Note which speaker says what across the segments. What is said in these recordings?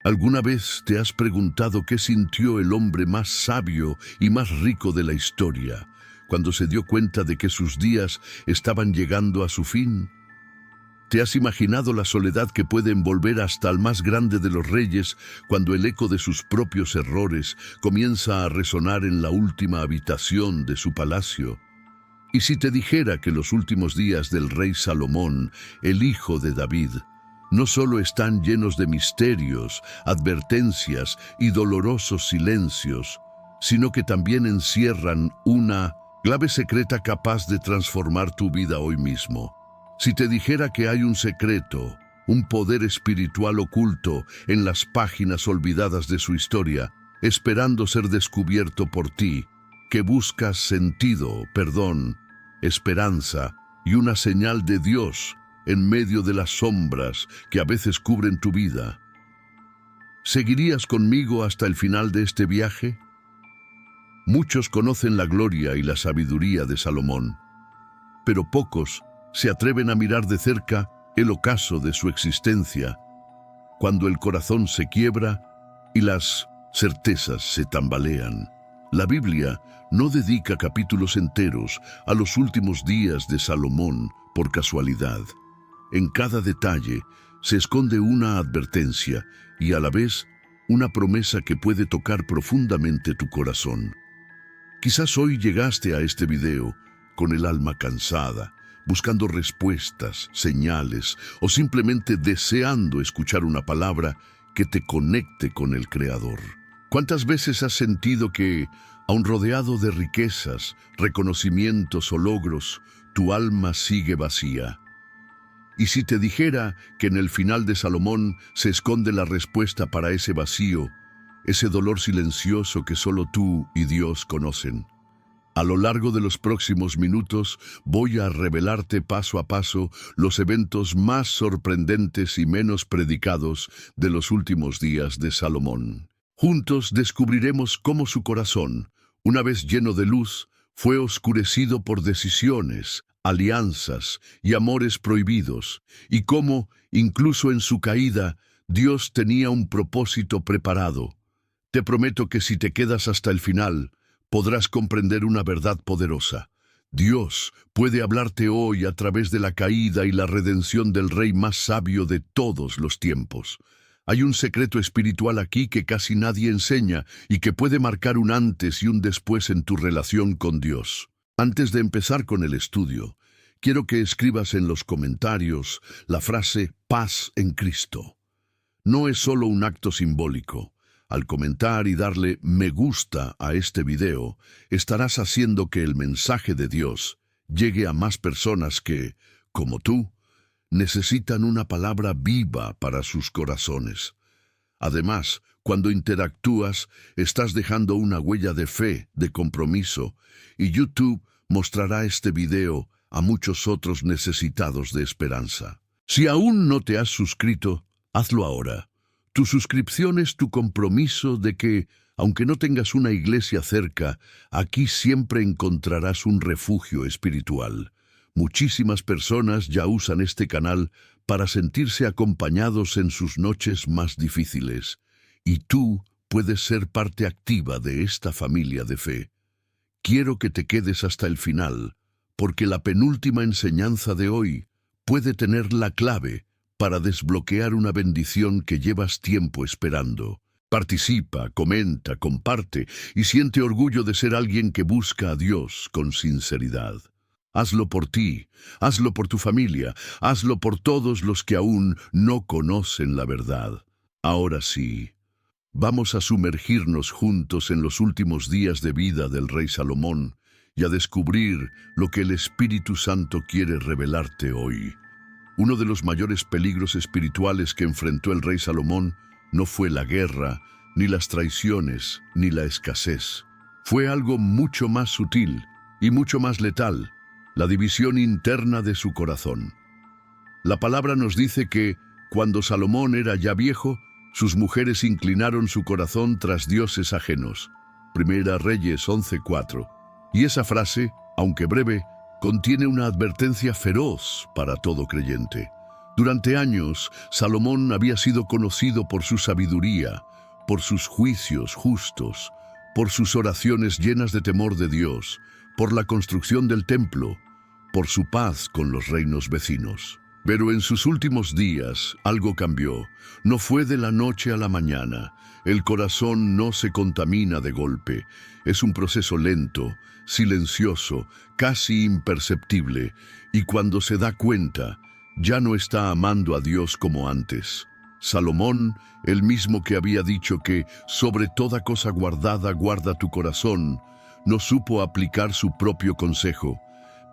Speaker 1: ¿Alguna vez te has preguntado qué sintió el hombre más sabio y más rico de la historia cuando se dio cuenta de que sus días estaban llegando a su fin? ¿Te has imaginado la soledad que puede envolver hasta al más grande de los reyes cuando el eco de sus propios errores comienza a resonar en la última habitación de su palacio? ¿Y si te dijera que los últimos días del rey Salomón, el hijo de David, no solo están llenos de misterios, advertencias y dolorosos silencios, sino que también encierran una clave secreta capaz de transformar tu vida hoy mismo? Si te dijera que hay un secreto, un poder espiritual oculto en las páginas olvidadas de su historia, esperando ser descubierto por ti, que buscas sentido, perdón, esperanza y una señal de Dios en medio de las sombras que a veces cubren tu vida, ¿seguirías conmigo hasta el final de este viaje? Muchos conocen la gloria y la sabiduría de Salomón, pero pocos se atreven a mirar de cerca el ocaso de su existencia, cuando el corazón se quiebra y las certezas se tambalean. La Biblia no dedica capítulos enteros a los últimos días de Salomón por casualidad. En cada detalle se esconde una advertencia y a la vez una promesa que puede tocar profundamente tu corazón. Quizás hoy llegaste a este video con el alma cansada, buscando respuestas, señales o simplemente deseando escuchar una palabra que te conecte con el Creador. ¿Cuántas veces has sentido que, aun rodeado de riquezas, reconocimientos o logros, tu alma sigue vacía? Y si te dijera que en el final de Salomón se esconde la respuesta para ese vacío, ese dolor silencioso que solo tú y Dios conocen. A lo largo de los próximos minutos voy a revelarte paso a paso los eventos más sorprendentes y menos predicados de los últimos días de Salomón. Juntos descubriremos cómo su corazón, una vez lleno de luz, fue oscurecido por decisiones, alianzas y amores prohibidos, y cómo, incluso en su caída, Dios tenía un propósito preparado. Te prometo que si te quedas hasta el final, podrás comprender una verdad poderosa. Dios puede hablarte hoy a través de la caída y la redención del rey más sabio de todos los tiempos. Hay un secreto espiritual aquí que casi nadie enseña y que puede marcar un antes y un después en tu relación con Dios. Antes de empezar con el estudio, quiero que escribas en los comentarios la frase paz en Cristo. No es solo un acto simbólico. Al comentar y darle me gusta a este video, estarás haciendo que el mensaje de Dios llegue a más personas que, como tú, necesitan una palabra viva para sus corazones. Además, cuando interactúas, estás dejando una huella de fe, de compromiso, y YouTube mostrará este video a muchos otros necesitados de esperanza. Si aún no te has suscrito, hazlo ahora. Tu suscripción es tu compromiso de que, aunque no tengas una iglesia cerca, aquí siempre encontrarás un refugio espiritual. Muchísimas personas ya usan este canal para sentirse acompañados en sus noches más difíciles, y tú puedes ser parte activa de esta familia de fe. Quiero que te quedes hasta el final, porque la penúltima enseñanza de hoy puede tener la clave para desbloquear una bendición que llevas tiempo esperando. Participa, comenta, comparte y siente orgullo de ser alguien que busca a Dios con sinceridad. Hazlo por ti, hazlo por tu familia, hazlo por todos los que aún no conocen la verdad. Ahora sí, vamos a sumergirnos juntos en los últimos días de vida del rey Salomón y a descubrir lo que el Espíritu Santo quiere revelarte hoy. Uno de los mayores peligros espirituales que enfrentó el rey Salomón no fue la guerra, ni las traiciones, ni la escasez. Fue algo mucho más sutil y mucho más letal, la división interna de su corazón. La palabra nos dice que, cuando Salomón era ya viejo, sus mujeres inclinaron su corazón tras dioses ajenos. Primera Reyes 11:4. Y esa frase, aunque breve, contiene una advertencia feroz para todo creyente. Durante años, Salomón había sido conocido por su sabiduría, por sus juicios justos, por sus oraciones llenas de temor de Dios, por la construcción del templo, por su paz con los reinos vecinos. Pero en sus últimos días algo cambió. No fue de la noche a la mañana. El corazón no se contamina de golpe. Es un proceso lento, silencioso, casi imperceptible, y cuando se da cuenta, ya no está amando a Dios como antes. Salomón, el mismo que había dicho que sobre toda cosa guardada guarda tu corazón, no supo aplicar su propio consejo.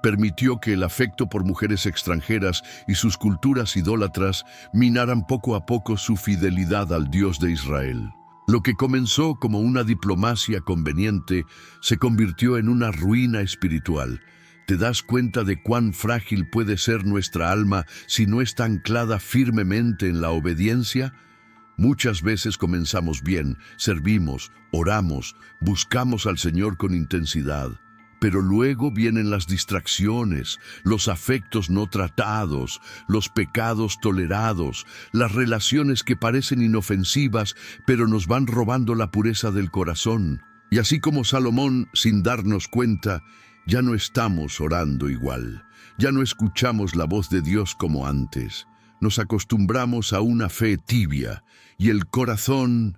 Speaker 1: Permitió que el afecto por mujeres extranjeras y sus culturas idólatras minaran poco a poco su fidelidad al Dios de Israel. Lo que comenzó como una diplomacia conveniente se convirtió en una ruina espiritual. ¿Te das cuenta de cuán frágil puede ser nuestra alma si no está anclada firmemente en la obediencia? Muchas veces comenzamos bien, servimos, oramos, buscamos al Señor con intensidad. Pero luego vienen las distracciones, los afectos no tratados, los pecados tolerados, las relaciones que parecen inofensivas, pero nos van robando la pureza del corazón. Y así como Salomón, sin darnos cuenta, ya no estamos orando igual, ya no escuchamos la voz de Dios como antes. Nos acostumbramos a una fe tibia y el corazón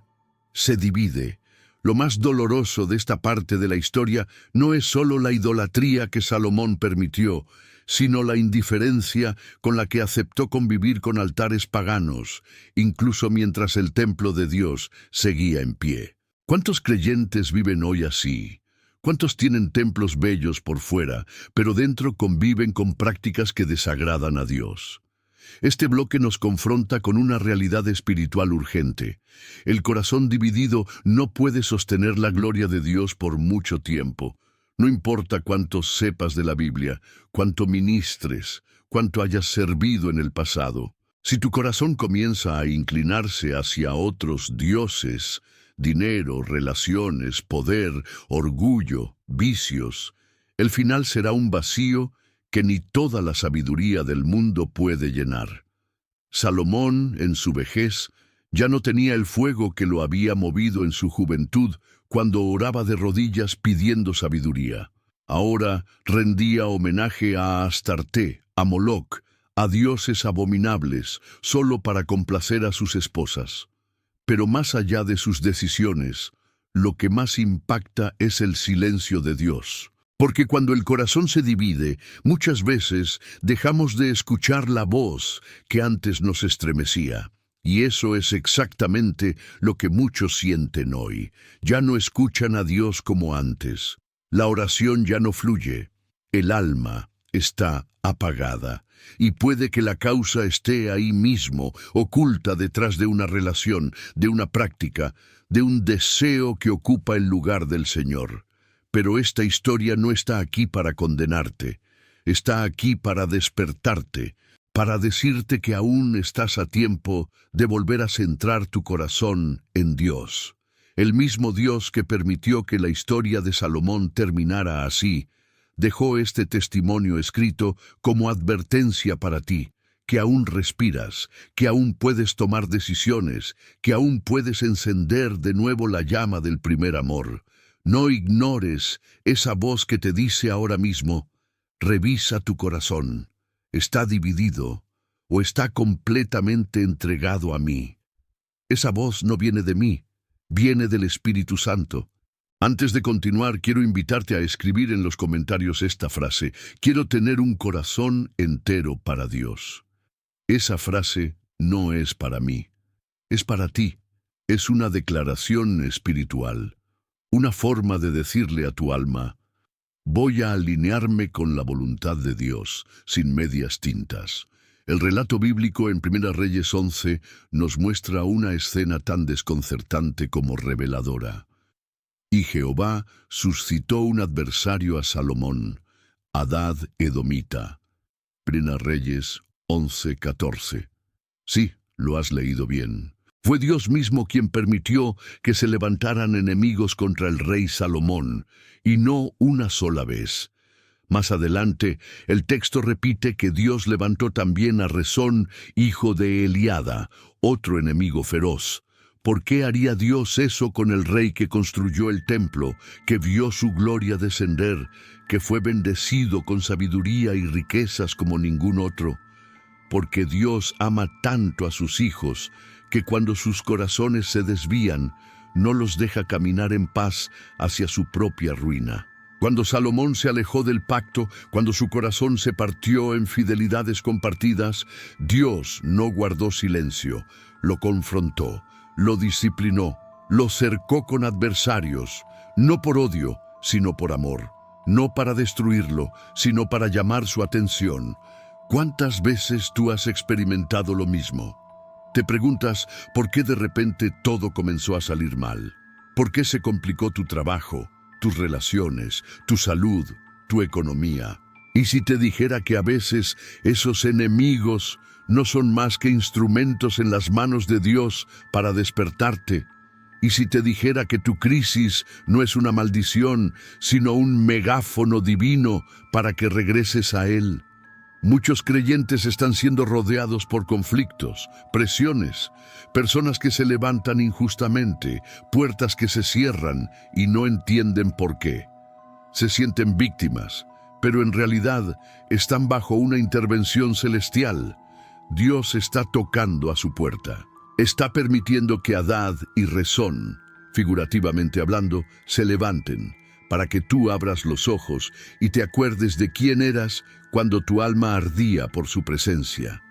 Speaker 1: se divide. Lo más doloroso de esta parte de la historia no es solo la idolatría que Salomón permitió, sino la indiferencia con la que aceptó convivir con altares paganos, incluso mientras el templo de Dios seguía en pie. ¿Cuántos creyentes viven hoy así? ¿Cuántos tienen templos bellos por fuera, pero dentro conviven con prácticas que desagradan a Dios? Este bloque nos confronta con una realidad espiritual urgente. El corazón dividido no puede sostener la gloria de Dios por mucho tiempo. No importa cuánto sepas de la Biblia, cuánto ministres, cuánto hayas servido en el pasado. Si tu corazón comienza a inclinarse hacia otros dioses, dinero, relaciones, poder, orgullo, vicios, el final será un vacío que ni toda la sabiduría del mundo puede llenar. Salomón, en su vejez, ya no tenía el fuego que lo había movido en su juventud cuando oraba de rodillas pidiendo sabiduría. Ahora rendía homenaje a Astarte, a Moloc, a dioses abominables, solo para complacer a sus esposas. Pero más allá de sus decisiones, lo que más impacta es el silencio de Dios. Porque cuando el corazón se divide, muchas veces dejamos de escuchar la voz que antes nos estremecía. Y eso es exactamente lo que muchos sienten hoy. Ya no escuchan a Dios como antes. La oración ya no fluye. El alma está apagada. Y puede que la causa esté ahí mismo, oculta detrás de una relación, de una práctica, de un deseo que ocupa el lugar del Señor. Pero esta historia no está aquí para condenarte, está aquí para despertarte, para decirte que aún estás a tiempo de volver a centrar tu corazón en Dios. El mismo Dios que permitió que la historia de Salomón terminara así, dejó este testimonio escrito como advertencia para ti, que aún respiras, que aún puedes tomar decisiones, que aún puedes encender de nuevo la llama del primer amor. No ignores esa voz que te dice ahora mismo, revisa tu corazón, ¿está dividido o está completamente entregado a mí? Esa voz no viene de mí, viene del Espíritu Santo. Antes de continuar, quiero invitarte a escribir en los comentarios esta frase: quiero tener un corazón entero para Dios. Esa frase no es para mí, es para ti. Es una declaración espiritual. Una forma de decirle a tu alma, voy a alinearme con la voluntad de Dios, sin medias tintas. El relato bíblico en 1 Reyes 11 nos muestra una escena tan desconcertante como reveladora. Y Jehová suscitó un adversario a Salomón, Hadad Edomita. 1 Reyes 11:14. Sí, lo has leído bien. Fue Dios mismo quien permitió que se levantaran enemigos contra el rey Salomón, y no una sola vez. Más adelante, el texto repite que Dios levantó también a Rezón, hijo de Eliada, otro enemigo feroz. ¿Por qué haría Dios eso con el rey que construyó el templo, que vio su gloria descender, que fue bendecido con sabiduría y riquezas como ningún otro? Porque Dios ama tanto a sus hijos, que cuando sus corazones se desvían, no los deja caminar en paz hacia su propia ruina. Cuando Salomón se alejó del pacto, cuando su corazón se partió en fidelidades compartidas, Dios no guardó silencio, lo confrontó, lo disciplinó, lo cercó con adversarios, no por odio, sino por amor, no para destruirlo, sino para llamar su atención. ¿Cuántas veces tú has experimentado lo mismo? Te preguntas por qué de repente todo comenzó a salir mal. ¿Por qué se complicó tu trabajo, tus relaciones, tu salud, tu economía? Y si te dijera que a veces esos enemigos no son más que instrumentos en las manos de Dios para despertarte. Y si te dijera que tu crisis no es una maldición, sino un megáfono divino para que regreses a Él. Muchos creyentes están siendo rodeados por conflictos, presiones, personas que se levantan injustamente, puertas que se cierran y no entienden por qué. Se sienten víctimas, pero en realidad están bajo una intervención celestial. Dios está tocando a su puerta. Está permitiendo que Hadad y Rezón, figurativamente hablando, se levanten, para que tú abras los ojos y te acuerdes de quién eras cuando tu alma ardía por su presencia.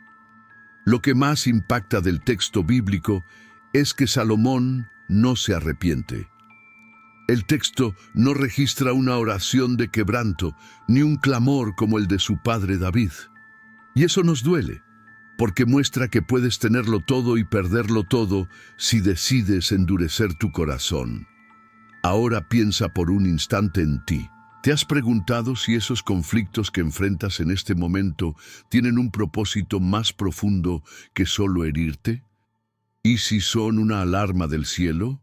Speaker 1: Lo que más impacta del texto bíblico es que Salomón no se arrepiente. El texto no registra una oración de quebranto, ni un clamor como el de su padre David. Y eso nos duele, porque muestra que puedes tenerlo todo y perderlo todo si decides endurecer tu corazón. Ahora piensa por un instante en ti. ¿Te has preguntado si esos conflictos que enfrentas en este momento tienen un propósito más profundo que solo herirte? ¿Y si son una alarma del cielo?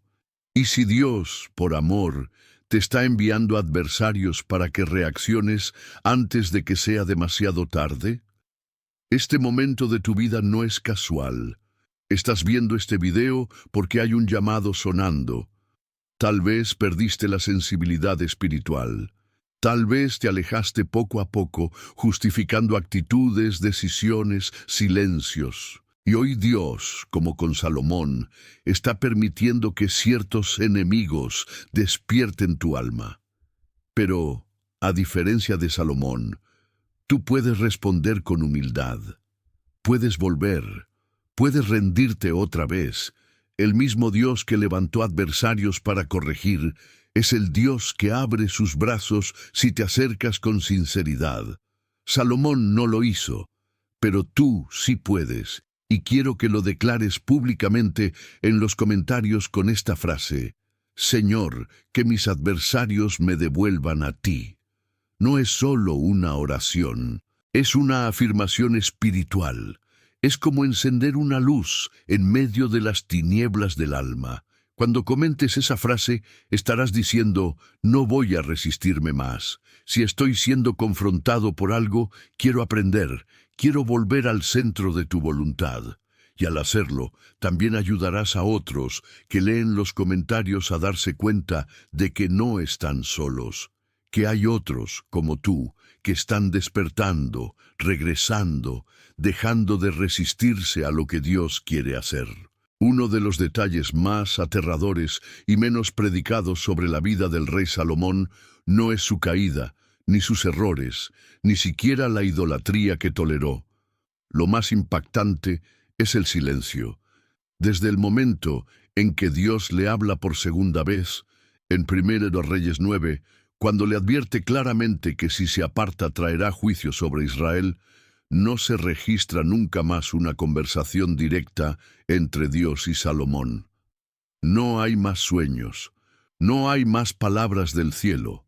Speaker 1: ¿Y si Dios, por amor, te está enviando adversarios para que reacciones antes de que sea demasiado tarde? Este momento de tu vida no es casual. Estás viendo este video porque hay un llamado sonando. Tal vez perdiste la sensibilidad espiritual. Tal vez te alejaste poco a poco, justificando actitudes, decisiones, silencios. Y hoy Dios, como con Salomón, está permitiendo que ciertos enemigos despierten tu alma. Pero, a diferencia de Salomón, tú puedes responder con humildad. Puedes volver. Puedes rendirte otra vez. El mismo Dios que levantó adversarios para corregir es el Dios que abre sus brazos si te acercas con sinceridad. Salomón no lo hizo, pero tú sí puedes, y quiero que lo declares públicamente en los comentarios con esta frase: Señor, que mis adversarios me devuelvan a ti. No es solo una oración, es una afirmación espiritual. Es como encender una luz en medio de las tinieblas del alma. Cuando comentes esa frase, estarás diciendo: no voy a resistirme más. Si estoy siendo confrontado por algo, quiero aprender, quiero volver al centro de tu voluntad. Y al hacerlo, también ayudarás a otros que leen los comentarios a darse cuenta de que no están solos, que hay otros, como tú, que están despertando, regresando, dejando de resistirse a lo que Dios quiere hacer. Uno de los detalles más aterradores y menos predicados sobre la vida del rey Salomón no es su caída, ni sus errores, ni siquiera la idolatría que toleró. Lo más impactante es el silencio. Desde el momento en que Dios le habla por segunda vez, en 1 Reyes 9, cuando le advierte claramente que si se aparta traerá juicio sobre Israel, no se registra nunca más una conversación directa entre Dios y Salomón. No hay más sueños, no hay más palabras del cielo,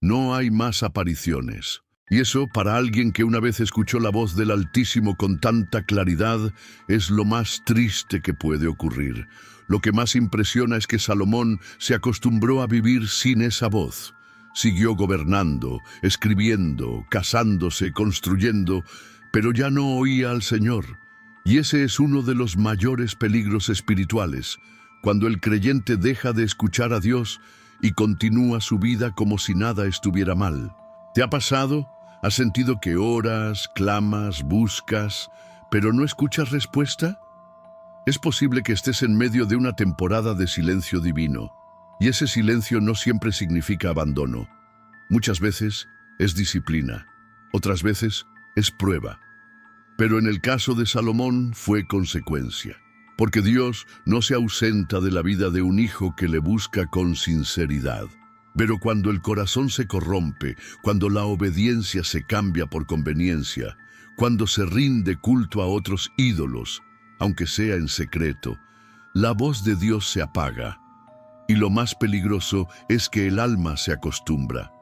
Speaker 1: no hay más apariciones. Y eso, para alguien que una vez escuchó la voz del Altísimo con tanta claridad, es lo más triste que puede ocurrir. Lo que más impresiona es que Salomón se acostumbró a vivir sin esa voz. Siguió gobernando, escribiendo, casándose, construyendo, pero ya no oía al Señor. Y ese es uno de los mayores peligros espirituales, cuando el creyente deja de escuchar a Dios y continúa su vida como si nada estuviera mal. ¿Te ha pasado? ¿Has sentido que oras, clamas, buscas, pero no escuchas respuesta? Es posible que estés en medio de una temporada de silencio divino, y ese silencio no siempre significa abandono. Muchas veces es disciplina, otras veces es prueba. Pero en el caso de Salomón fue consecuencia, porque Dios no se ausenta de la vida de un hijo que le busca con sinceridad. Pero cuando el corazón se corrompe, cuando la obediencia se cambia por conveniencia, cuando se rinde culto a otros ídolos, aunque sea en secreto, la voz de Dios se apaga. Y lo más peligroso es que el alma se acostumbra.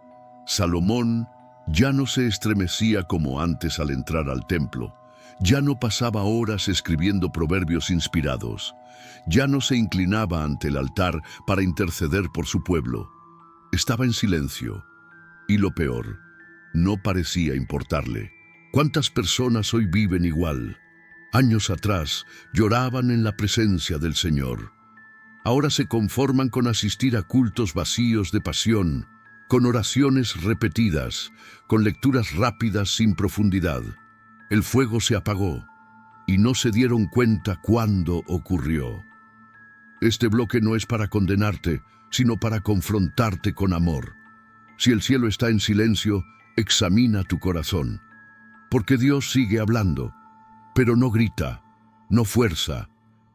Speaker 1: Salomón ya no se estremecía como antes al entrar al templo. Ya no pasaba horas escribiendo proverbios inspirados. Ya no se inclinaba ante el altar para interceder por su pueblo. Estaba en silencio. Y lo peor, no parecía importarle. ¿Cuántas personas hoy viven igual? Años atrás lloraban en la presencia del Señor. Ahora se conforman con asistir a cultos vacíos de pasión, con oraciones repetidas, con lecturas rápidas sin profundidad. El fuego se apagó y no se dieron cuenta cuándo ocurrió. Este bloque no es para condenarte, sino para confrontarte con amor. Si el cielo está en silencio, examina tu corazón. Porque Dios sigue hablando, pero no grita, no fuerza,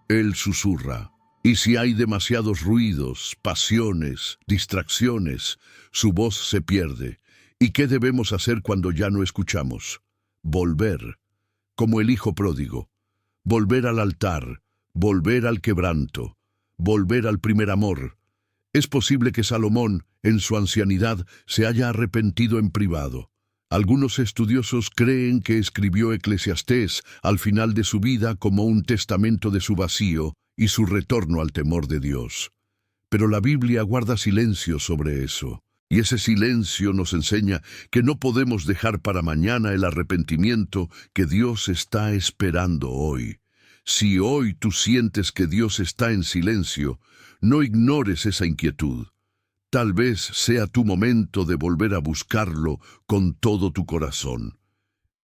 Speaker 1: Él susurra. Y si hay demasiados ruidos, pasiones, distracciones, su voz se pierde. ¿Y qué debemos hacer cuando ya no escuchamos? Volver, como el hijo pródigo. Volver al altar, volver al quebranto, volver al primer amor. Es posible que Salomón, en su ancianidad, se haya arrepentido en privado. Algunos estudiosos creen que escribió Eclesiastés al final de su vida como un testamento de su vacío y su retorno al temor de Dios. Pero la Biblia guarda silencio sobre eso, y ese silencio nos enseña que no podemos dejar para mañana el arrepentimiento que Dios está esperando hoy. Si hoy tú sientes que Dios está en silencio, no ignores esa inquietud. Tal vez sea tu momento de volver a buscarlo con todo tu corazón.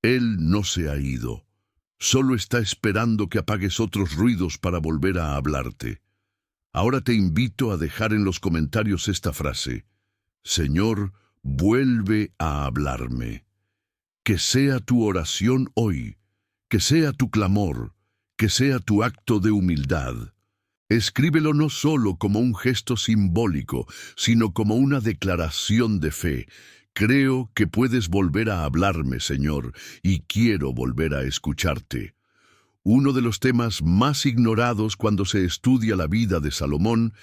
Speaker 1: Él no se ha ido. Solo está esperando que apagues otros ruidos para volver a hablarte. Ahora te invito a dejar en los comentarios esta frase: Señor, vuelve a hablarme. Que sea tu oración hoy, que sea tu clamor, que sea tu acto de humildad. Escríbelo no solo como un gesto simbólico, sino como una declaración de fe. Creo que puedes volver a hablarme, Señor, y quiero volver a escucharte. Uno de los temas más ignorados cuando se estudia la vida de Salomón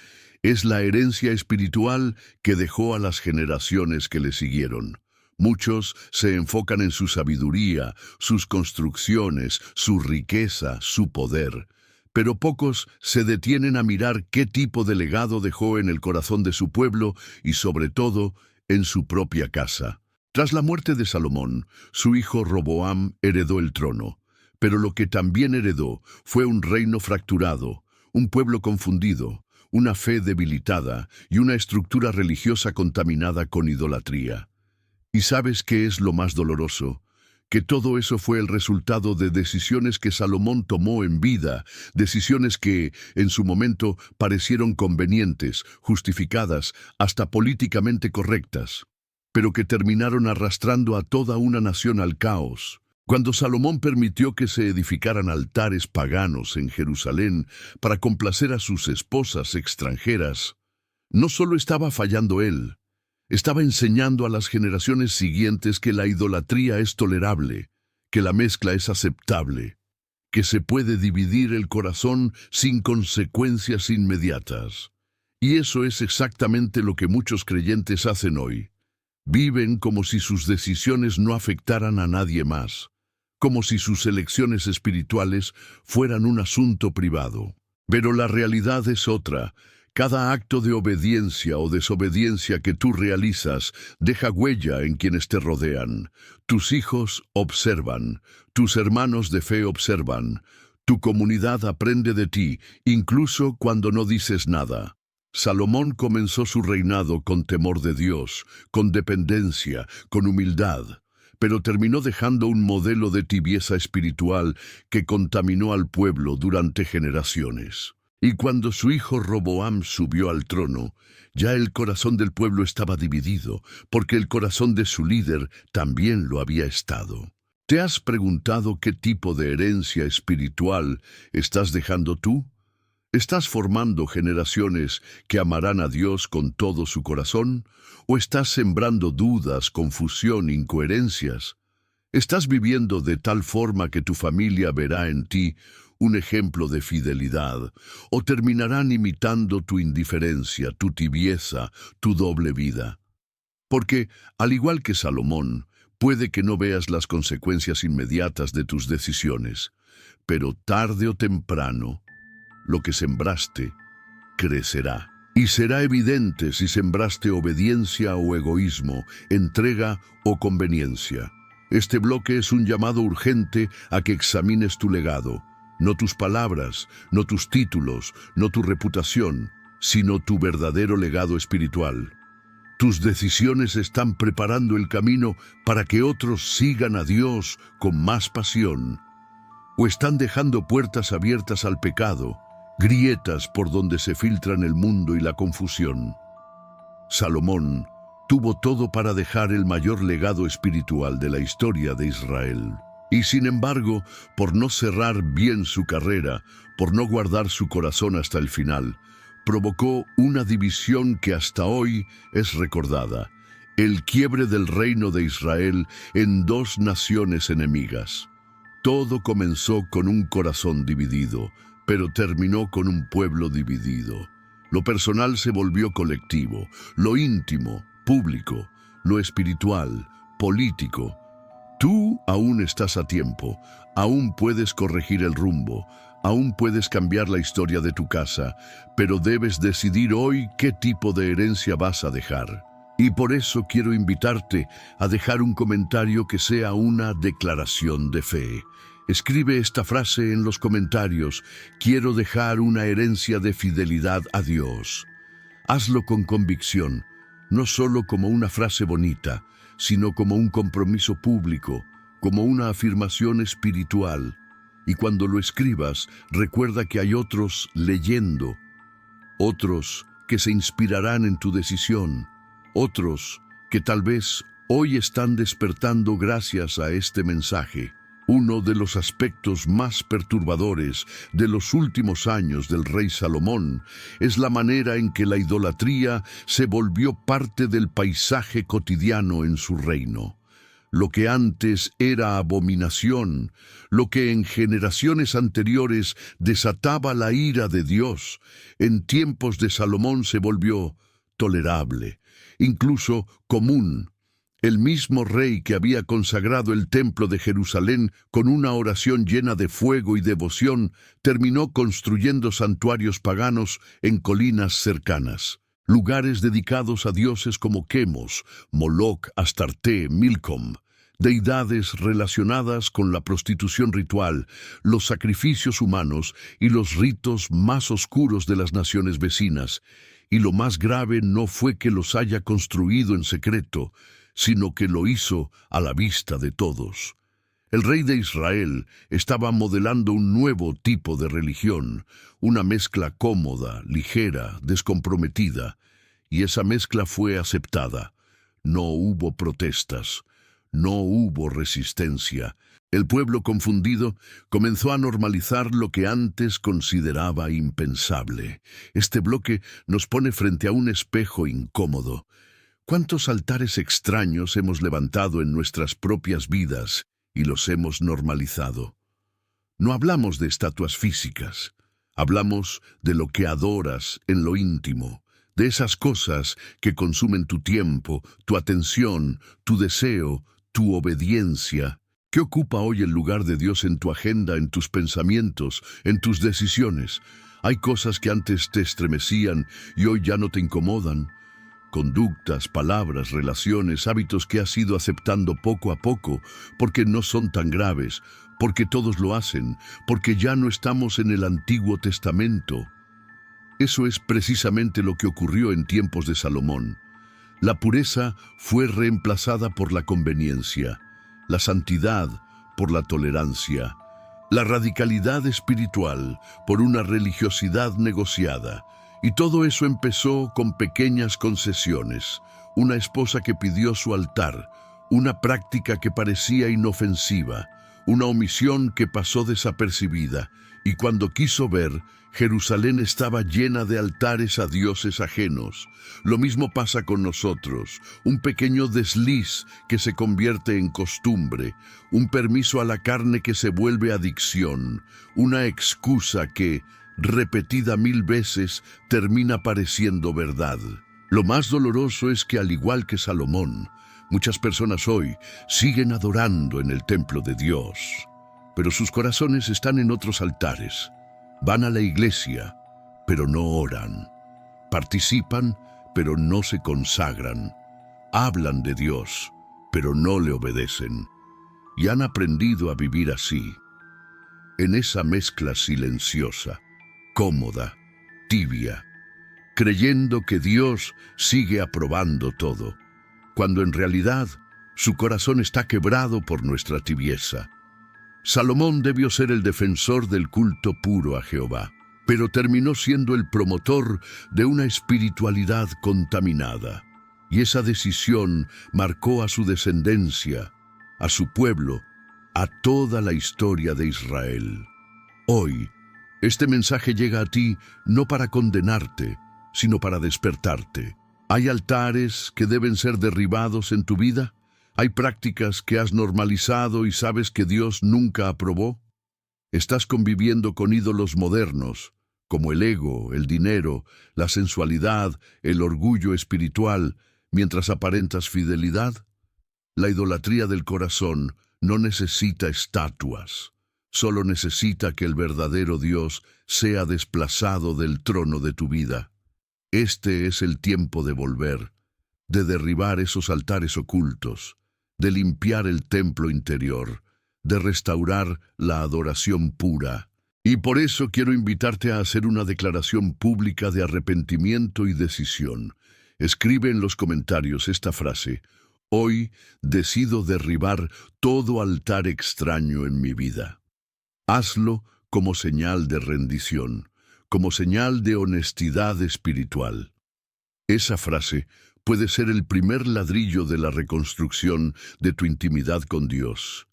Speaker 1: es la herencia espiritual que dejó a las generaciones que le siguieron. Muchos se enfocan en su sabiduría, sus construcciones, su riqueza, su poder. Pero pocos se detienen a mirar qué tipo de legado dejó en el corazón de su pueblo y, sobre todo, en su propia casa. Tras la muerte de Salomón, su hijo Roboam heredó el trono, pero lo que también heredó fue un reino fracturado, un pueblo confundido, una fe debilitada y una estructura religiosa contaminada con idolatría. ¿Y sabes qué es lo más doloroso? Que todo eso fue el resultado de decisiones que Salomón tomó en vida, decisiones que, en su momento, parecieron convenientes, justificadas, hasta políticamente correctas, pero que terminaron arrastrando a toda una nación al caos. Cuando Salomón permitió que se edificaran altares paganos en Jerusalén para complacer a sus esposas extranjeras, no solo estaba fallando él, estaba enseñando a las generaciones siguientes que la idolatría es tolerable, que la mezcla es aceptable, que se puede dividir el corazón sin consecuencias inmediatas. Y eso es exactamente lo que muchos creyentes hacen hoy. Viven como si sus decisiones no afectaran a nadie más, como si sus elecciones espirituales fueran un asunto privado. Pero la realidad es otra, Cada acto de obediencia o desobediencia que tú realizas deja huella en quienes te rodean. Tus hijos observan, tus hermanos de fe observan, tu comunidad aprende de ti, incluso cuando no dices nada. Salomón comenzó su reinado con temor de Dios, con dependencia, con humildad, pero terminó dejando un modelo de tibieza espiritual que contaminó al pueblo durante generaciones. Y cuando su hijo Roboam subió al trono, ya el corazón del pueblo estaba dividido, porque el corazón de su líder también lo había estado. ¿Te has preguntado qué tipo de herencia espiritual estás dejando tú? ¿Estás formando generaciones que amarán a Dios con todo su corazón? ¿O estás sembrando dudas, confusión, incoherencias? ¿Estás viviendo de tal forma que tu familia verá en ti un ejemplo de fidelidad, o terminarán imitando tu indiferencia, tu tibieza, tu doble vida? Porque, al igual que Salomón, puede que no veas las consecuencias inmediatas de tus decisiones, pero tarde o temprano, lo que sembraste crecerá. Y será evidente si sembraste obediencia o egoísmo, entrega o conveniencia. Este bloque es un llamado urgente a que examines tu legado. No tus palabras, no tus títulos, no tu reputación, sino tu verdadero legado espiritual. Tus decisiones están preparando el camino para que otros sigan a Dios con más pasión, o están dejando puertas abiertas al pecado, grietas por donde se filtran el mundo y la confusión. Salomón tuvo todo para dejar el mayor legado espiritual de la historia de Israel. Y sin embargo, por no cerrar bien su carrera, por no guardar su corazón hasta el final, provocó una división que hasta hoy es recordada: el quiebre del reino de Israel en dos naciones enemigas. Todo comenzó con un corazón dividido, pero terminó con un pueblo dividido. Lo personal se volvió colectivo, lo íntimo, público, lo espiritual, político. Tú aún estás a tiempo, aún puedes corregir el rumbo, aún puedes cambiar la historia de tu casa, pero debes decidir hoy qué tipo de herencia vas a dejar. Y por eso quiero invitarte a dejar un comentario que sea una declaración de fe. Escribe esta frase en los comentarios: quiero dejar una herencia de fidelidad a Dios. Hazlo con convicción, no solo como una frase bonita, sino como un compromiso público, como una afirmación espiritual. Y cuando lo escribas, recuerda que hay otros leyendo, otros que se inspirarán en tu decisión, otros que tal vez hoy están despertando gracias a este mensaje. Uno de los aspectos más perturbadores de los últimos años del rey Salomón es la manera en que la idolatría se volvió parte del paisaje cotidiano en su reino. Lo que antes era abominación, lo que en generaciones anteriores desataba la ira de Dios, en tiempos de Salomón se volvió tolerable, incluso común. El mismo rey que había consagrado el templo de Jerusalén con una oración llena de fuego y devoción, terminó construyendo santuarios paganos en colinas cercanas. Lugares dedicados a dioses como Quemos, Moloc, Astarte, Milcom, deidades relacionadas con la prostitución ritual, los sacrificios humanos y los ritos más oscuros de las naciones vecinas. Y lo más grave no fue que los haya construido en secreto, sino que lo hizo a la vista de todos. El rey de Israel estaba modelando un nuevo tipo de religión, una mezcla cómoda, ligera, descomprometida, y esa mezcla fue aceptada. No hubo protestas, no hubo resistencia. El pueblo confundido comenzó a normalizar lo que antes consideraba impensable. Este bloque nos pone frente a un espejo incómodo. ¿Cuántos altares extraños hemos levantado en nuestras propias vidas y los hemos normalizado? No hablamos de estatuas físicas, hablamos de lo que adoras en lo íntimo, de esas cosas que consumen tu tiempo, tu atención, tu deseo, tu obediencia. ¿Qué ocupa hoy el lugar de Dios en tu agenda, en tus pensamientos, en tus decisiones? Hay cosas que antes te estremecían y hoy ya no te incomodan. Conductas, palabras, relaciones, hábitos que has ido aceptando poco a poco, porque no son tan graves, porque todos lo hacen, porque ya no estamos en el Antiguo Testamento. Eso es precisamente lo que ocurrió en tiempos de Salomón. La pureza fue reemplazada por la conveniencia, la santidad por la tolerancia, la radicalidad espiritual por una religiosidad negociada. Y todo eso empezó con pequeñas concesiones, una esposa que pidió su altar, una práctica que parecía inofensiva, una omisión que pasó desapercibida, y cuando quiso ver, Jerusalén estaba llena de altares a dioses ajenos. Lo mismo pasa con nosotros, un pequeño desliz que se convierte en costumbre, un permiso a la carne que se vuelve adicción, una excusa que, repetida 1000 veces, termina pareciendo verdad. Lo más doloroso es que, al igual que Salomón, muchas personas hoy siguen adorando en el templo de Dios, pero sus corazones están en otros altares. Van a la iglesia, pero no oran. Participan, pero no se consagran. Hablan de Dios, pero no le obedecen. Y han aprendido a vivir así, en esa mezcla silenciosa, cómoda, tibia, creyendo que Dios sigue aprobando todo, cuando en realidad su corazón está quebrado por nuestra tibieza. Salomón debió ser el defensor del culto puro a Jehová, pero terminó siendo el promotor de una espiritualidad contaminada. Y esa decisión marcó a su descendencia, a su pueblo, a toda la historia de Israel. Hoy, este mensaje llega a ti no para condenarte, sino para despertarte. ¿Hay altares que deben ser derribados en tu vida? ¿Hay prácticas que has normalizado y sabes que Dios nunca aprobó? ¿Estás conviviendo con ídolos modernos, como el ego, el dinero, la sensualidad, el orgullo espiritual, mientras aparentas fidelidad? La idolatría del corazón no necesita estatuas. Solo necesita que el verdadero Dios sea desplazado del trono de tu vida. Este es el tiempo de volver, de derribar esos altares ocultos, de limpiar el templo interior, de restaurar la adoración pura. Y por eso quiero invitarte a hacer una declaración pública de arrepentimiento y decisión. Escribe en los comentarios esta frase: hoy decido derribar todo altar extraño en mi vida. Hazlo como señal de rendición, como señal de honestidad espiritual. Esa frase puede ser el primer ladrillo de la reconstrucción de tu intimidad con Dios.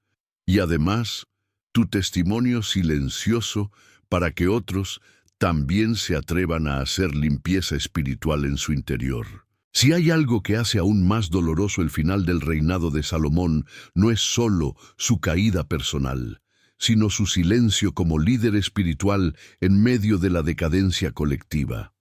Speaker 1: Y además, tu testimonio silencioso para que otros también se atrevan a hacer limpieza espiritual en su interior. Si hay algo que hace aún más doloroso el final del reinado de Salomón, no es solo su caída personal, sino su silencio como líder espiritual en medio de la decadencia colectiva.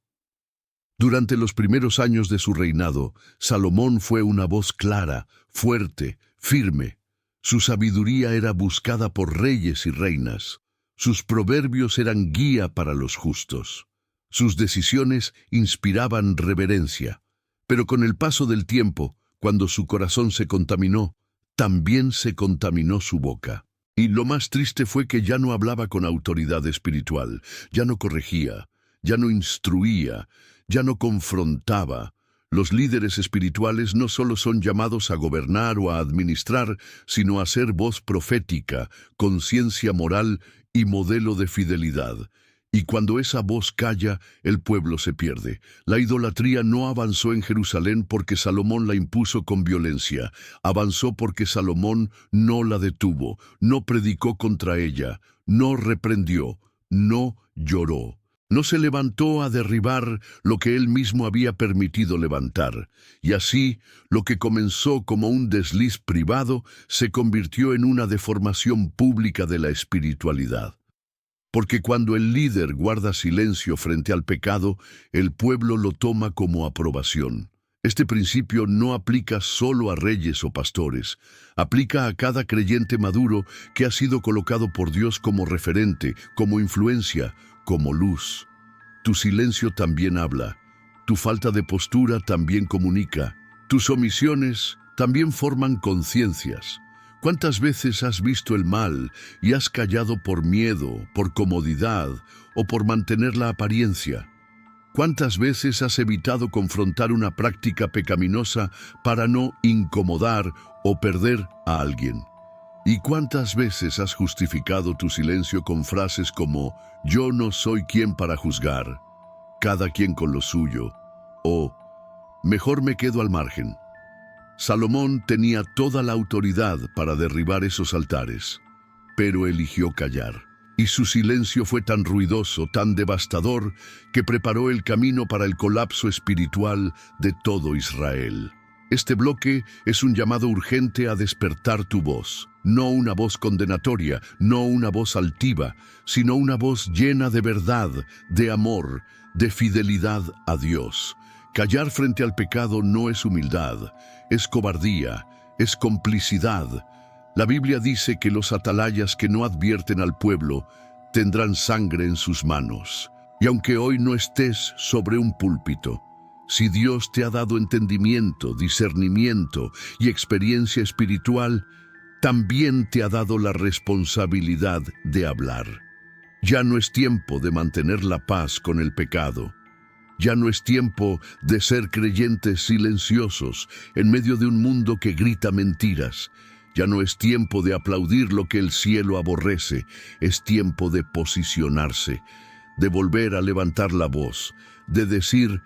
Speaker 1: Durante los primeros años de su reinado, Salomón fue una voz clara, fuerte, firme. Su sabiduría era buscada por reyes y reinas. Sus proverbios eran guía para los justos. Sus decisiones inspiraban reverencia. Pero con el paso del tiempo, cuando su corazón se contaminó, también se contaminó su boca. Y lo más triste fue que ya no hablaba con autoridad espiritual, ya no corregía, ya no instruía, ya no confrontaba. Los líderes espirituales no solo son llamados a gobernar o a administrar, sino a ser voz profética, conciencia moral y modelo de fidelidad. Y cuando esa voz calla, el pueblo se pierde. La idolatría no avanzó en Jerusalén porque Salomón la impuso con violencia. Avanzó porque Salomón no la detuvo, no predicó contra ella, no reprendió, no lloró. No se levantó a derribar lo que él mismo había permitido levantar. Y así, lo que comenzó como un desliz privado se convirtió en una deformación pública de la espiritualidad. Porque cuando el líder guarda silencio frente al pecado, el pueblo lo toma como aprobación. Este principio no aplica solo a reyes o pastores, aplica a cada creyente maduro que ha sido colocado por Dios como referente, como influencia, como luz. Tu silencio también habla. Tu falta de postura también comunica. Tus omisiones también forman conciencias. ¿Cuántas veces has visto el mal y has callado por miedo, por comodidad o por mantener la apariencia? ¿Cuántas veces has evitado confrontar una práctica pecaminosa para no incomodar o perder a alguien? ¿Y cuántas veces has justificado tu silencio con frases como «yo no soy quien para juzgar», «cada quien con lo suyo» o «mejor me quedo al margen»? Salomón tenía toda la autoridad para derribar esos altares, pero eligió callar. Y su silencio fue tan ruidoso, tan devastador, que preparó el camino para el colapso espiritual de todo Israel. Este bloque es un llamado urgente a despertar tu voz. No una voz condenatoria, no una voz altiva, sino una voz llena de verdad, de amor, de fidelidad a Dios. Callar frente al pecado no es humildad, es cobardía, es complicidad. La Biblia dice que los atalayas que no advierten al pueblo tendrán sangre en sus manos. Y aunque hoy no estés sobre un púlpito, si Dios te ha dado entendimiento, discernimiento y experiencia espiritual, también te ha dado la responsabilidad de hablar. Ya no es tiempo de mantener la paz con el pecado. Ya no es tiempo de ser creyentes silenciosos en medio de un mundo que grita mentiras. Ya no es tiempo de aplaudir lo que el cielo aborrece. Es tiempo de posicionarse, de volver a levantar la voz, de decir: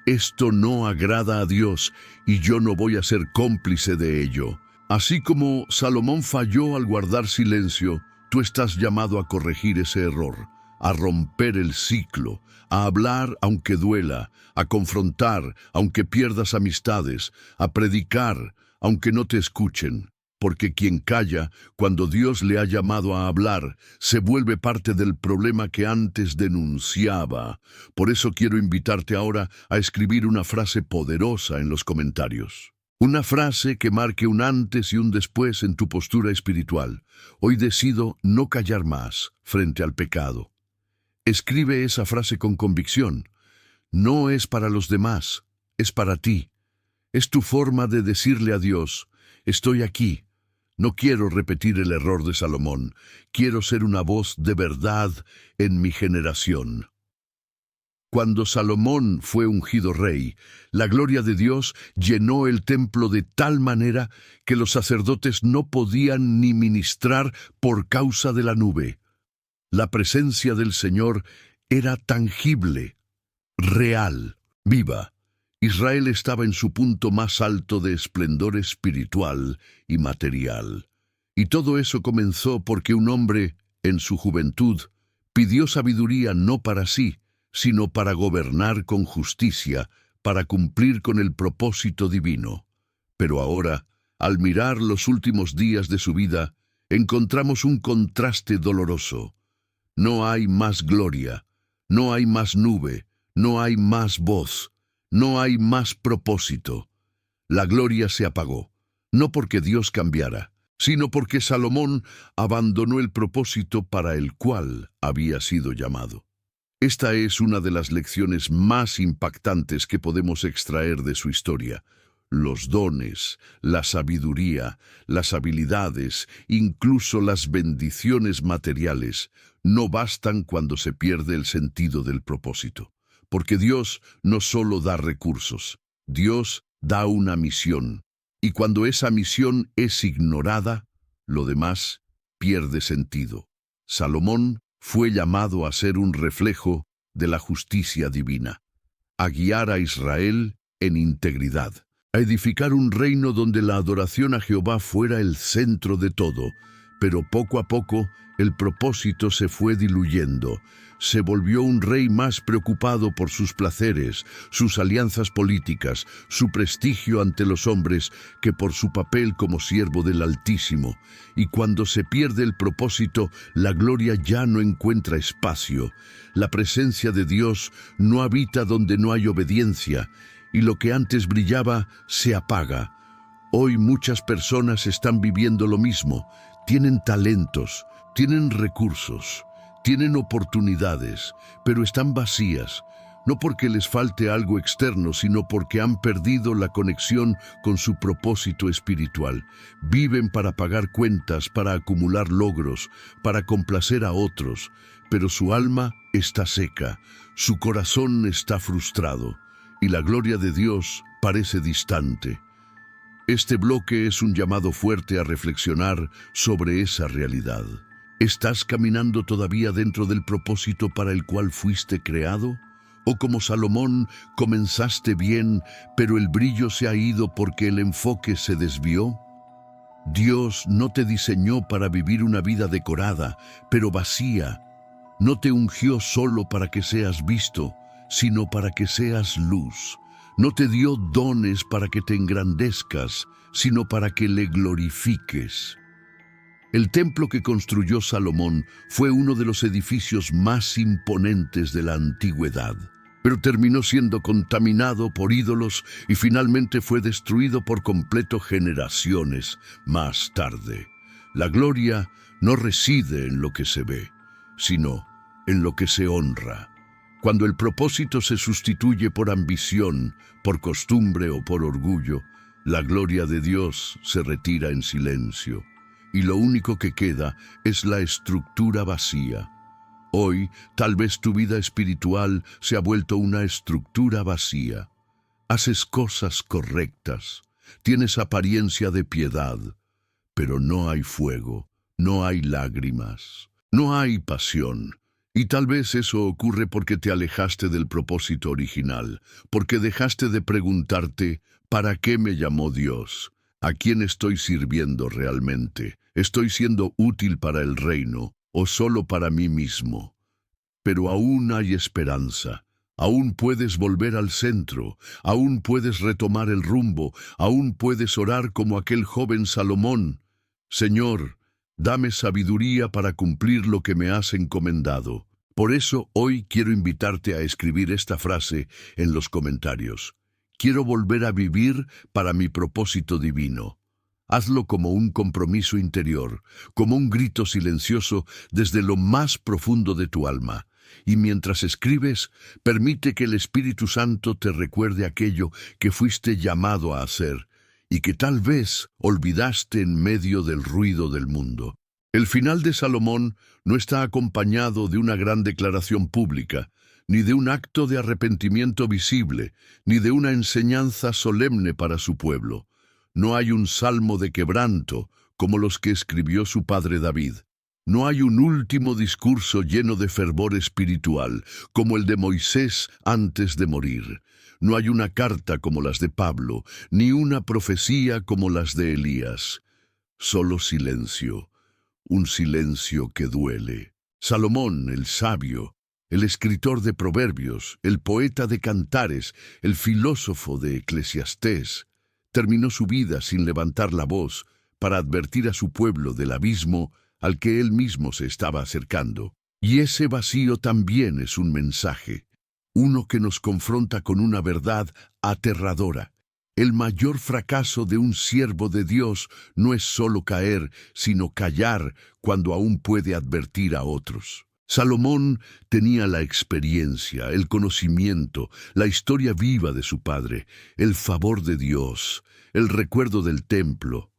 Speaker 1: esto no agrada a Dios y yo no voy a ser cómplice de ello. Así como Salomón falló al guardar silencio, tú estás llamado a corregir ese error, a romper el ciclo, a hablar aunque duela, a confrontar aunque pierdas amistades, a predicar aunque no te escuchen. Porque quien calla, cuando Dios le ha llamado a hablar, se vuelve parte del problema que antes denunciaba. Por eso quiero invitarte ahora a escribir una frase poderosa en los comentarios. Una frase que marque un antes y un después en tu postura espiritual. Hoy decido no callar más frente al pecado. Escribe esa frase con convicción. No es para los demás, es para ti. Es tu forma de decirle a Dios: estoy aquí. No quiero repetir el error de Salomón. Quiero ser una voz de verdad en mi generación. Cuando Salomón fue ungido rey, la gloria de Dios llenó el templo de tal manera que los sacerdotes no podían ni ministrar por causa de la nube. La presencia del Señor era tangible, real, viva. Israel estaba en su punto más alto de esplendor espiritual y material. Y todo eso comenzó porque un hombre, en su juventud, pidió sabiduría no para sí, sino para gobernar con justicia, para cumplir con el propósito divino. Pero ahora, al mirar los últimos días de su vida, encontramos un contraste doloroso. No hay más gloria, no hay más nube, no hay más voz. No hay más propósito. La gloria se apagó, no porque Dios cambiara, sino porque Salomón abandonó el propósito para el cual había sido llamado. Esta es una de las lecciones más impactantes que podemos extraer de su historia. Los dones, la sabiduría, las habilidades, incluso las bendiciones materiales, no bastan cuando se pierde el sentido del propósito. Porque Dios no solo da recursos, Dios da una misión. Y cuando esa misión es ignorada, lo demás pierde sentido. Salomón fue llamado a ser un reflejo de la justicia divina, a guiar a Israel en integridad, a edificar un reino donde la adoración a Jehová fuera el centro de todo. Pero poco a poco el propósito se fue diluyendo. Se volvió un rey más preocupado por sus placeres, sus alianzas políticas, su prestigio ante los hombres, que por su papel como siervo del Altísimo. Y cuando se pierde el propósito, la gloria ya no encuentra espacio. La presencia de Dios no habita donde no hay obediencia, y lo que antes brillaba se apaga. Hoy muchas personas están viviendo lo mismo. Tienen talentos, tienen recursos, Tienen oportunidades, pero están vacías, no porque les falte algo externo, sino porque han perdido la conexión con su propósito espiritual. Viven para pagar cuentas, para acumular logros, para complacer a otros, pero su alma está seca, su corazón está frustrado, y la gloria de Dios parece distante. Este bloque es un llamado fuerte a reflexionar sobre esa realidad. ¿Estás caminando todavía dentro del propósito para el cual fuiste creado? ¿O como Salomón, comenzaste bien, pero el brillo se ha ido porque el enfoque se desvió? Dios no te diseñó para vivir una vida decorada, pero vacía. No te ungió solo para que seas visto, sino para que seas luz. No te dio dones para que te engrandezcas, sino para que le glorifiques. El templo que construyó Salomón fue uno de los edificios más imponentes de la antigüedad, pero terminó siendo contaminado por ídolos y finalmente fue destruido por completo generaciones más tarde. La gloria no reside en lo que se ve, sino en lo que se honra. Cuando el propósito se sustituye por ambición, por costumbre o por orgullo, la gloria de Dios se retira en silencio, y lo único que queda es la estructura vacía. Hoy, tal vez tu vida espiritual se ha vuelto una estructura vacía. Haces cosas correctas, tienes apariencia de piedad, pero no hay fuego, no hay lágrimas, no hay pasión. Y tal vez eso ocurre porque te alejaste del propósito original, porque dejaste de preguntarte, ¿para qué me llamó Dios? ¿A quién estoy sirviendo realmente? ¿Estoy siendo útil para el reino o solo para mí mismo? Pero aún hay esperanza. Aún puedes volver al centro, aún puedes retomar el rumbo, aún puedes orar como aquel joven Salomón. Señor, dame sabiduría para cumplir lo que me has encomendado. Por eso hoy quiero invitarte a escribir esta frase en los comentarios. Quiero volver a vivir para mi propósito divino. Hazlo como un compromiso interior, como un grito silencioso desde lo más profundo de tu alma. Y mientras escribes, permite que el Espíritu Santo te recuerde aquello que fuiste llamado a hacer y que tal vez olvidaste en medio del ruido del mundo. El final de Salomón no está acompañado de una gran declaración pública, ni de un acto de arrepentimiento visible, ni de una enseñanza solemne para su pueblo. No hay un salmo de quebranto como los que escribió su padre David. No hay un último discurso lleno de fervor espiritual, como el de Moisés antes de morir. No hay una carta como las de Pablo, ni una profecía como las de Elías. Solo silencio, un silencio que duele. Salomón, el sabio, el escritor de proverbios, el poeta de cantares, el filósofo de Eclesiastés, terminó su vida sin levantar la voz para advertir a su pueblo del abismo al que él mismo se estaba acercando. Y ese vacío también es un mensaje, uno que nos confronta con una verdad aterradora. El mayor fracaso de un siervo de Dios no es solo caer, sino callar cuando aún puede advertir a otros. Salomón tenía la experiencia, el conocimiento, la historia viva de su padre, el favor de Dios, el recuerdo del templo.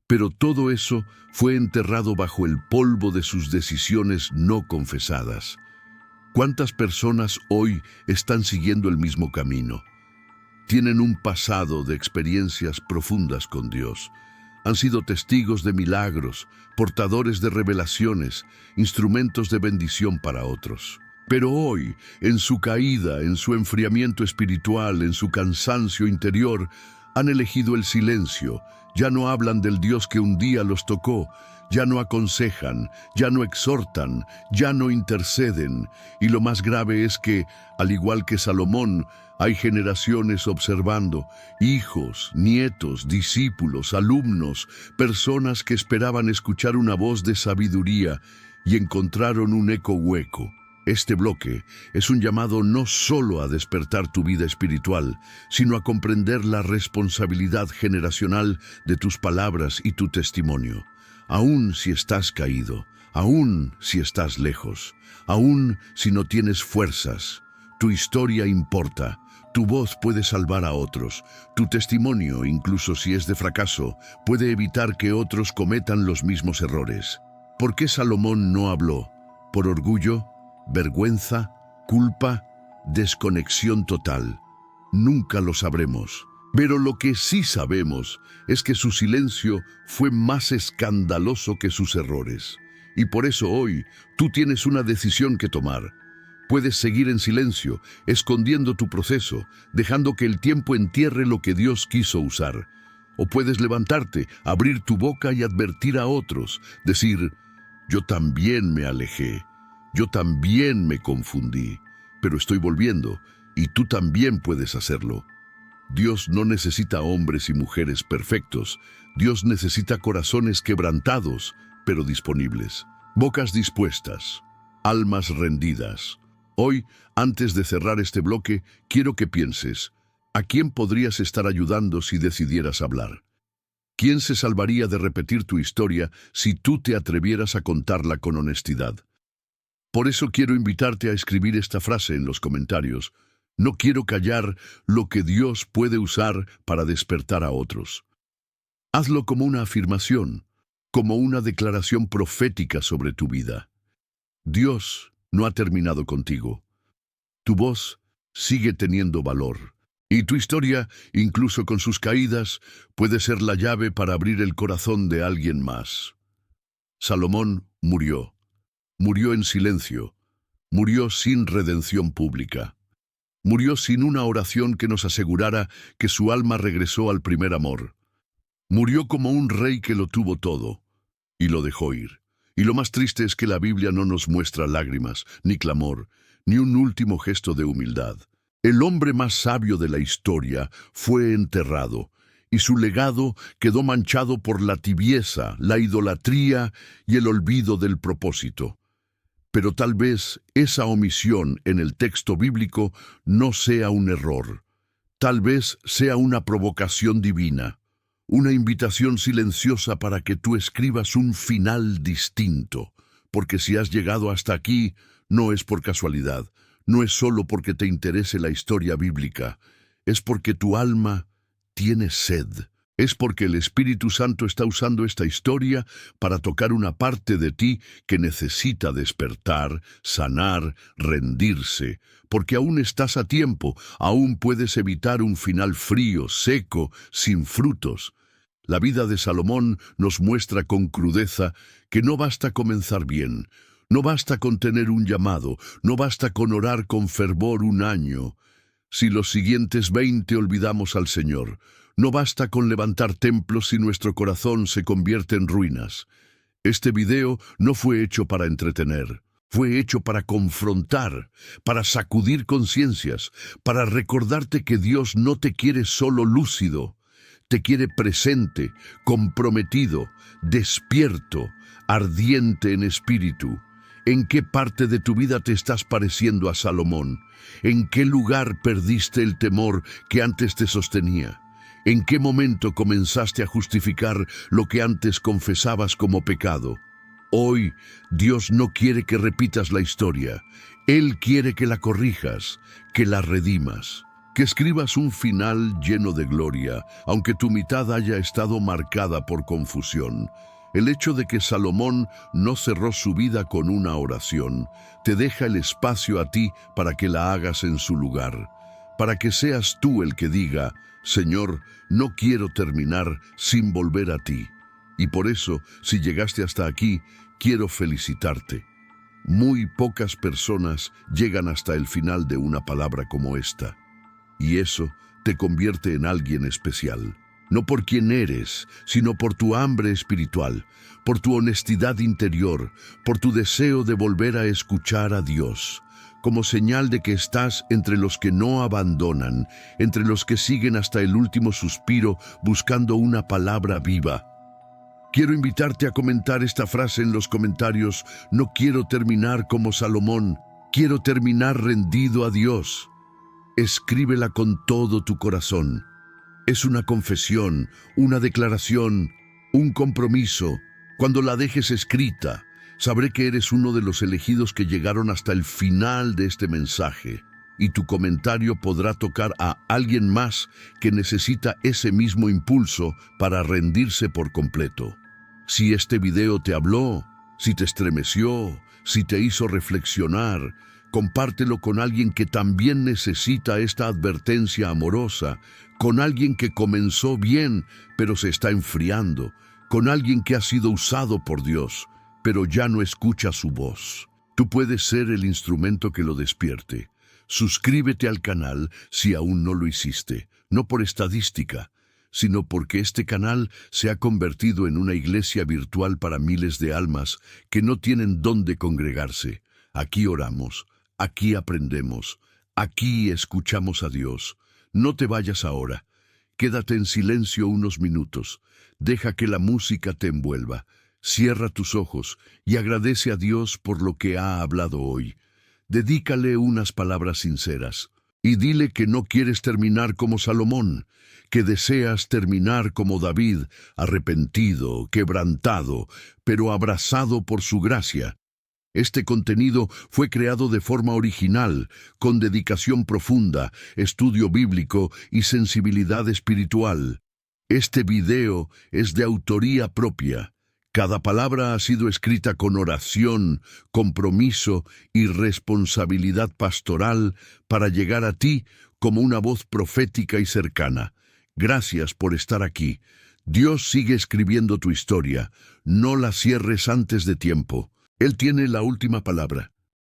Speaker 1: Pero todo eso fue enterrado bajo el polvo de sus decisiones no confesadas. ¿Cuántas personas hoy están siguiendo el mismo camino? Tienen un pasado de experiencias profundas con Dios. Han sido testigos de milagros, portadores de revelaciones, instrumentos de bendición para otros. Pero hoy, en su caída, en su enfriamiento espiritual, en su cansancio interior, han elegido el silencio. Ya no hablan del Dios que un día los tocó, ya no aconsejan, ya no exhortan, ya no interceden. Y lo más grave es que, al igual que Salomón, hay generaciones observando, hijos, nietos, discípulos, alumnos, personas que esperaban escuchar una voz de sabiduría y encontraron un eco hueco. Este bloque es un llamado no solo a despertar tu vida espiritual, sino a comprender la responsabilidad generacional de tus palabras y tu testimonio. Aun si estás caído, Aún si estás lejos, aún si no tienes fuerzas, tu historia importa. Tu voz puede salvar a otros. Tu testimonio, incluso si es de fracaso, puede evitar que otros cometan los mismos errores. ¿Por qué Salomón no habló? ¿Por orgullo? ¿Vergüenza? ¿Culpa? ¿Desconexión total? Nunca lo sabremos. Pero lo que sí sabemos es que su silencio fue más escandaloso que sus errores. Y por eso hoy tú tienes una decisión que tomar. Puedes seguir en silencio, escondiendo tu proceso, dejando que el tiempo entierre lo que Dios quiso usar. O puedes levantarte, abrir tu boca y advertir a otros, decir, yo también me alejé, yo también me confundí, pero estoy volviendo y tú también puedes hacerlo. Dios no necesita hombres y mujeres perfectos, Dios necesita corazones quebrantados, pero disponibles, bocas dispuestas, almas rendidas. Hoy, antes de cerrar este bloque, quiero que pienses, ¿a quién podrías estar ayudando si decidieras hablar? ¿Quién se salvaría de repetir tu historia si tú te atrevieras a contarla con honestidad? Por eso quiero invitarte a escribir esta frase en los comentarios. No quiero callar lo que Dios puede usar para despertar a otros. Hazlo como una afirmación, como una declaración profética sobre tu vida. Dios no ha terminado contigo. Tu voz sigue teniendo valor. Y tu historia, incluso con sus caídas, puede ser la llave para abrir el corazón de alguien más. Salomón murió. Murió en silencio. Murió sin redención pública. Murió sin una oración que nos asegurara que su alma regresó al primer amor. Murió como un rey que lo tuvo todo y lo dejó ir. Y lo más triste es que la Biblia no nos muestra lágrimas, ni clamor, ni un último gesto de humildad. El hombre más sabio de la historia fue enterrado, y su legado quedó manchado por la tibieza, la idolatría y el olvido del propósito. Pero tal vez esa omisión en el texto bíblico no sea un error. Tal vez sea una provocación divina. Una invitación silenciosa para que tú escribas un final distinto, porque si has llegado hasta aquí, no es por casualidad, no es solo porque te interese la historia bíblica, es porque tu alma tiene sed, es porque el Espíritu Santo está usando esta historia para tocar una parte de ti que necesita despertar, sanar, rendirse, porque aún estás a tiempo, aún puedes evitar un final frío, seco, sin frutos. La vida de Salomón nos muestra con crudeza que no basta comenzar bien, no basta con tener un llamado, no basta con orar con fervor un año. Si los siguientes 20 olvidamos al Señor, no basta con levantar templos si nuestro corazón se convierte en ruinas. Este video no fue hecho para entretener, fue hecho para confrontar, para sacudir conciencias, para recordarte que Dios no te quiere solo lúcido. Te quiere presente, comprometido, despierto, ardiente en espíritu. ¿En qué parte de tu vida te estás pareciendo a Salomón? ¿En qué lugar perdiste el temor que antes te sostenía? ¿En qué momento comenzaste a justificar lo que antes confesabas como pecado? Hoy, Dios no quiere que repitas la historia. Él quiere que la corrijas, que la redimas. Que escribas un final lleno de gloria, aunque tu mitad haya estado marcada por confusión. El hecho de que Salomón no cerró su vida con una oración, te deja el espacio a ti para que la hagas en su lugar, para que seas tú el que diga, Señor, no quiero terminar sin volver a ti. Y por eso, si llegaste hasta aquí, quiero felicitarte. Muy pocas personas llegan hasta el final de una palabra como esta. Y eso te convierte en alguien especial, no por quien eres, sino por tu hambre espiritual, por tu honestidad interior, por tu deseo de volver a escuchar a Dios, como señal de que estás entre los que no abandonan, entre los que siguen hasta el último suspiro buscando una palabra viva. Quiero invitarte a comentar esta frase en los comentarios. No quiero terminar como Salomón, quiero terminar rendido a Dios. Escríbela con todo tu corazón. Es una confesión, una declaración, un compromiso. Cuando la dejes escrita, Sabré que eres uno de los elegidos que llegaron hasta el final de este mensaje, y tu comentario podrá tocar a alguien más que necesita ese mismo impulso para rendirse por completo. Si este video te habló, si te estremeció, si te hizo reflexionar, compártelo con alguien que también necesita esta advertencia amorosa, con alguien que comenzó bien, pero se está enfriando, con alguien que ha sido usado por Dios, pero ya no escucha su voz. Tú puedes ser el instrumento que lo despierte. Suscríbete al canal si aún no lo hiciste, no por estadística, sino porque este canal se ha convertido en una iglesia virtual para miles de almas que no tienen dónde congregarse. Aquí oramos, aquí aprendemos, aquí escuchamos a Dios. No te vayas ahora. Quédate en silencio unos minutos. Deja que la música te envuelva. Cierra tus ojos y agradece a Dios por lo que ha hablado hoy. Dedícale unas palabras sinceras y dile que no quieres terminar como Salomón, que deseas terminar como David, arrepentido, quebrantado, pero abrazado por su gracia. Este contenido fue creado de forma original, con dedicación profunda, estudio bíblico y sensibilidad espiritual. Este video es de autoría propia. Cada palabra ha sido escrita con oración, compromiso y responsabilidad pastoral para llegar a ti como una voz profética y cercana. Gracias por estar aquí. Dios sigue escribiendo tu historia. No la cierres antes de tiempo. Él tiene la última palabra.